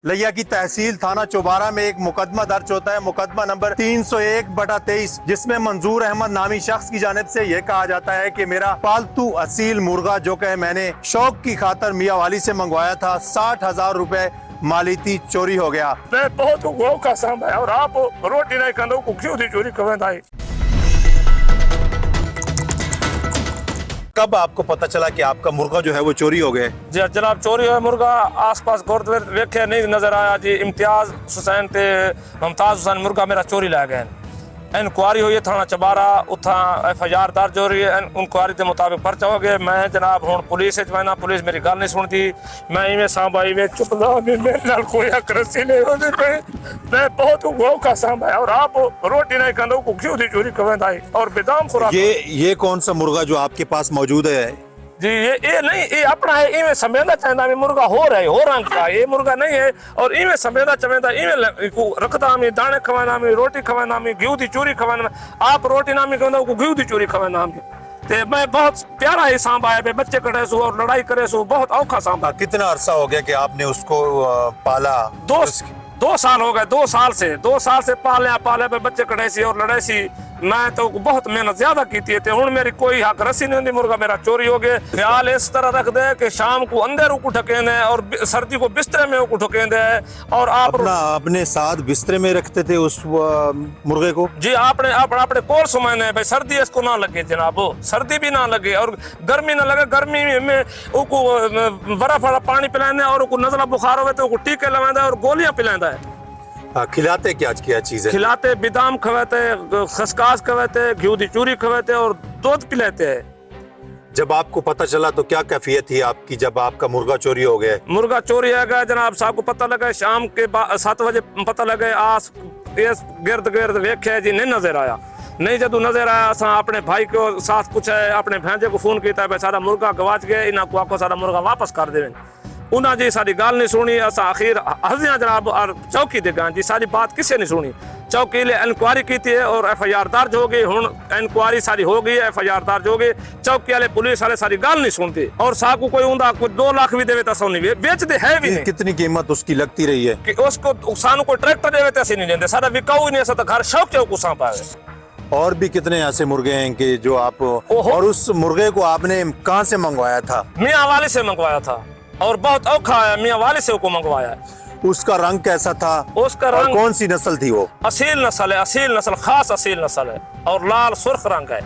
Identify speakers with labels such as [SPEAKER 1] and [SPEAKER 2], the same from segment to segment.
[SPEAKER 1] लिया की तहसील थाना चौबारा में एक मुकदमा दर्ज होता है, मुकदमा नंबर 301/23, जिसमें मंजूर अहमद नामी शख्स की जानिब से यह कहा जाता है कि मेरा पालतू असील मुर्गा जो कि मैंने शौक की खातर मियाँ वाली से मंगवाया था 60,000 रुपए मालियती चोरी हो गया।
[SPEAKER 2] मैं बहुत गौ का साम है और आप रोटी नहीं कंदो को क्यों थी चोरी कवेंदा है।
[SPEAKER 1] कब आपको पता चला कि आपका मुर्गा जो है वो चोरी हो गया?
[SPEAKER 2] जी जनाब, चोरी है मुर्गा आस-पास गुरुद्वारे वेखे नहीं नजर आया जी। इम्तियाज हुसैन ते मुमताज हुसैन मुर्गा मेरा चोरी लै गए। इंक्वायरी हुई है थाना चबारा, उथा FIR दर्ज हो रही है। इंक्वायरी के मुताबिक पर्चा हो गया। मैं जनाब हुण पुलिस मैं पुलिस मेरी गल नहीं सुनती। मैं इवें सांभाई में चुपदा मेरे नाल कोई अकरसी नहीं होती पे। मैं बहुत गौ का साम है और आप रोटी नहीं कंदो को क्यों थी चोरी कवेंदा है और बेदाम खुराक।
[SPEAKER 1] ये कौन सा मुर्गा जो आपके पास मौजूद है?
[SPEAKER 2] जी ये नहीं, ये अपना है। इवें समेदा चाहता मैं मुर्गा हो रंग का ये मुर्गा नहीं है और इवें समेदा चमेदा इवें रखदा में दाने खवाना में रोटी खवाना में घी दी चोरी खवाना। आप रोटी नामी कहंदा को घी दी चोरी खवाना में ते मैं बहुत प्यारा है सांबा है। बच्चे कटे सो और लड़ाई करे सो बहुत औखा सांबा।
[SPEAKER 1] कितना अरसा हो गया कि आपने उसको पाला?
[SPEAKER 2] 2 साल हो गए। 2 साल से पाले पे बच्चे कटे सी और लड़ाई सी। मैं तो बहुत मेहनत ज्यादा की थी। हुण मेरी कोई हक रसी नहीं होती। मुर्गा मेरा चोरी हो गया। ख्याल इस तरह रख दे कि शाम को अंदर को ठकेंदे और सर्दी को बिस्तरे में को ठकेंदे। और आप
[SPEAKER 1] अपने साथ बिस्तरे में रखते थे उस मुर्गे को? जी
[SPEAKER 2] आपने कोल सुमाने भाई सर्दी इसको ना लगे जनाब, सर्दी भी ना लगे और गर्मी ना लगे। गर्मी में उको बर्फ वाला पानी पिलाने और उको नजला बुखार हो तो उको टीके लगांदा और गोलियां पिलांदा है।
[SPEAKER 1] खिलाते क्या चीज है?
[SPEAKER 2] खिलाते बिदाम खवाते, खसकास खवाते, घी दी चूरी खवाते और दूध पिलाते हैं।
[SPEAKER 1] जब आपको पता चला तो क्या कैफियत थी आपकी जब आपका मुर्गा चोरी हो गया?
[SPEAKER 2] मुर्गा चोरी है गया जनाब, साहब को पता लगा शाम के 7 बजे पता लगे। आस गिर्द वेखे जी नहीं नजर आया। नहीं जदू नजर आया असा अपने भाई को साथ पूछा, अपने भांजे को फोन किया भाई सारा मुर्गा गवाच गया, इन्हें को आखो सारा मुर्गा वापस कर देवे। उन्हें जी सारी गल नहीं सुनी। असा आखिर हसिया जनाब और चौकी दे गए जी, सारी बात किसी नहीं सुनी। चौकी ले इंक्वायरी की थी और FIR दर्ज हो गई। हुण इंक्वायरी सारी हो गई, FIR दर्ज हो गई। चौकी वाले पुलिस वाले सारी गल नहीं सुनते और साकू कोई उंदा कोई 2 लाख भी देवे तो नहीं बेचते है भी नहीं।
[SPEAKER 1] कितनी कीमत उसकी लगती रही है
[SPEAKER 2] कि उसको सानू कोई ट्रैक्टर देवे तो नहीं लेंदे, सारा विकाऊ ही नहीं। ऐसा तो घर शौक चौक उसा पावे।
[SPEAKER 1] और भी कितने ऐसे मुर्गे हैं कि जो आप और उस मुर्गे को आपने कहाँ से मंगवाया था?
[SPEAKER 2] मियाँ वाली से मंगवाया था और बहुत औखा है। मियाँ वाली से को मंगवाया है।
[SPEAKER 1] उसका रंग कैसा था?
[SPEAKER 2] उसका रंग
[SPEAKER 1] कौन सी नस्ल थी वो?
[SPEAKER 2] असील नस्ल है, असील नस्ल, खास असील नस्ल है और लाल सुर्ख रंग है।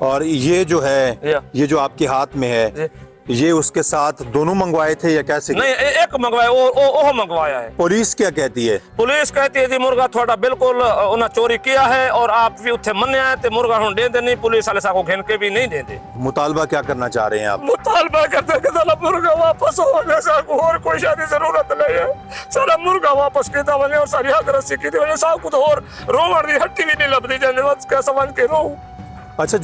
[SPEAKER 1] और ये जो है ये जो आपके हाथ में है ये उसके साथ दोनों मंगवाए थे या कैसे?
[SPEAKER 2] नहीं, एक मंगवाया ओ मंगवाया है।
[SPEAKER 1] पुलिस क्या कहती है?
[SPEAKER 2] पुलिस कहती है जी मुर्गा थोड़ा बिल्कुल उन्हें चोरी किया है और आप भी उठे मन्ने आए थे मुर्गा हम दे नहीं। पुलिस वाले साको घेन के भी नहीं देते।
[SPEAKER 1] मुतालबा क्या करना चाह रहे हैं आप?
[SPEAKER 2] मुतालबा करते कि साला मुर्गा वापस हो गया, साको और कोई शादी जरूरत नहीं है। साला मुर्गा वापस किया वने और सारी हक रस्सी की वने साको तो और रोवण दी हट्टी भी नहीं लभदी जाने बस क्या समझ के रो।
[SPEAKER 1] अच्छा,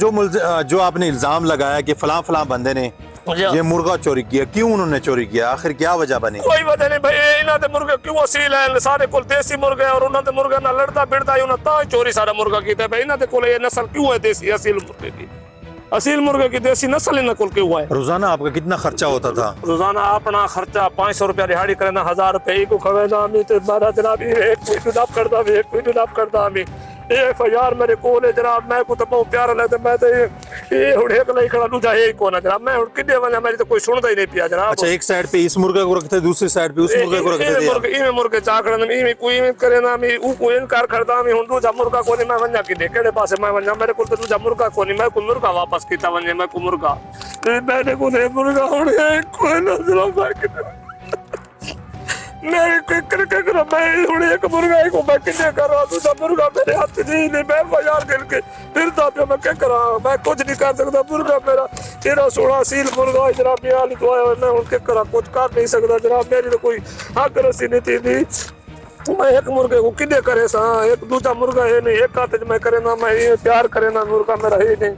[SPEAKER 1] जो आपने इल्जाम लगाया कि फलां बंदे ने ये मुर्गा चोरी किया, क्यों उन्होंने चोरी किया? आखिर क्या वजह बनी?
[SPEAKER 2] कोई वजह नहीं भाई। इन्हां दे मुर्गे क्यों असील है, सारे कोल देसी मुर्गे और उन्हां दे मुर्गे ना लड़दा भिड़दा ही उन्हां ता चोरी सारा मुर्गा कीता भाई। इन्हां दे कोल ये नस्ल क्यों है देसी असील मुर्गे की? असील मुर्गे की देसी नस्ल इन्हां कोल क्यों है?
[SPEAKER 1] रोजाना आपका कितना खर्चा होता था?
[SPEAKER 2] रोजाना अपना खर्चा 500 रुपया दिहाड़ी करना, 1000 रुपये को खवेदा मी ते बारा जनाब एक कोई नाप करदा मी FIR मेरे कोल है जनाब। मैं को तो बहुत प्यारा लगदा। मैं तो ये हुण एक नहीं खड़ा दूजा है को ना जनाब। मैं हुण किदे वना मेरी तो कोई सुनदा ही नहीं पिया जनाब।
[SPEAKER 1] अच्छा, एक साइड पे इस मुर्गे को रखते, दूसरी साइड पे उस मुर्गे को रखते थे।
[SPEAKER 2] मुर्गे चाकड़न में कोई करे ना मी ऊ को इनकार करदा मी हुण दूजा मुर्गा कोनी मैं वन्या कि केड़े पासे मैं वन्या मेरे को तो दूजा मुर्गा कोनी। मैं को मुर्गा वापस कीता वन्या मैं को मुर्गा मैंने को ने मुर्गा हुण कोई ना जनाब बाकी मैं कर मैं हुण एक मुर्गा को मैं किने करा दूजा मुर्गा मेरे हाथ जी नहीं। मैं FIR दिल के फिरदा पे मैं क्या करा, मैं कुछ नहीं कर सकता। मुर्गा मेरा 13-16 सील मुर्गा है जनाब। मैं आली तो आया मैं उनके करा कुछ कर नहीं सकता जनाब। मेरी तो कोई हक रसी नहीं थी। मैं एक मुर्गे को किने करे सा, एक दूजा मुर्गा है नहीं। एक हाथ में करे ना मैं ये प्यार करे ना मुर्गा मेरा है नहीं।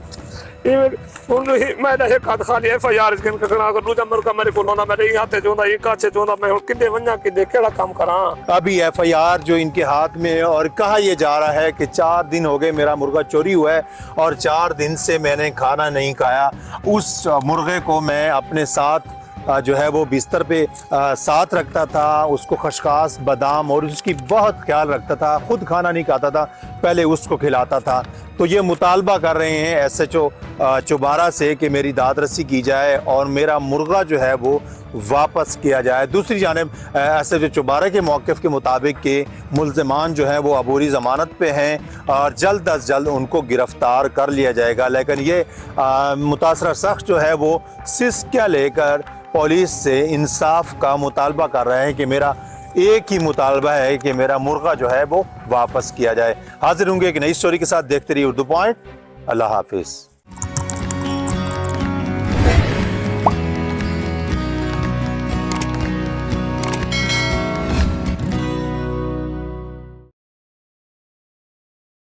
[SPEAKER 2] मैं एक हाथ खाली FIR गिन के खड़ा कर दूजा मुर्गा मेरे को ना मेरे हाथे जोंदा ये काछे जोंदा मैं किदे वन्या किदे केड़ा काम करा।
[SPEAKER 1] अभी FIR जो इनके हाथ में है और कहा यह जा रहा है कि 4 दिन हो गए मेरा मुर्गा चोरी हुआ है और 4 दिन से मैंने खाना नहीं खाया। उस मुर्गे को मैं अपने साथ जो है वो बिस्तर पे साथ रखता था, उसको खशखास बादाम और उसकी बहुत ख्याल रखता था, खुद खाना नहीं खाता था, पहले उसको खिलाता था। तो ये मुतालबा कर रहे हैं SHO चौबारा से कि मेरी दाद रसी की जाए और मेरा मुर्गा जो है वो वापस किया जाए। दूसरी जानिब SHO चौबारा के मौक़िफ़ के मुताबिक कि मुल्ज़िमान जो हैं वो अबूरी ज़मानत पे हैं और जल्द अज जल्द उनको गिरफ़्तार कर लिया जाएगा। लेकिन ये मुतासरा शख्स जो है वो सिस्किया लेकर पुलिस से इंसाफ का मुतालबा कर रहे हैं कि मेरा एक ही मुतालबा है कि मेरा मुर्गा जो है वो वापस किया जाए। हाजिर होंगे एक नई स्टोरी के साथ, देखते रहिए उर्दू पॉइंट। अल्लाह हाफिज़।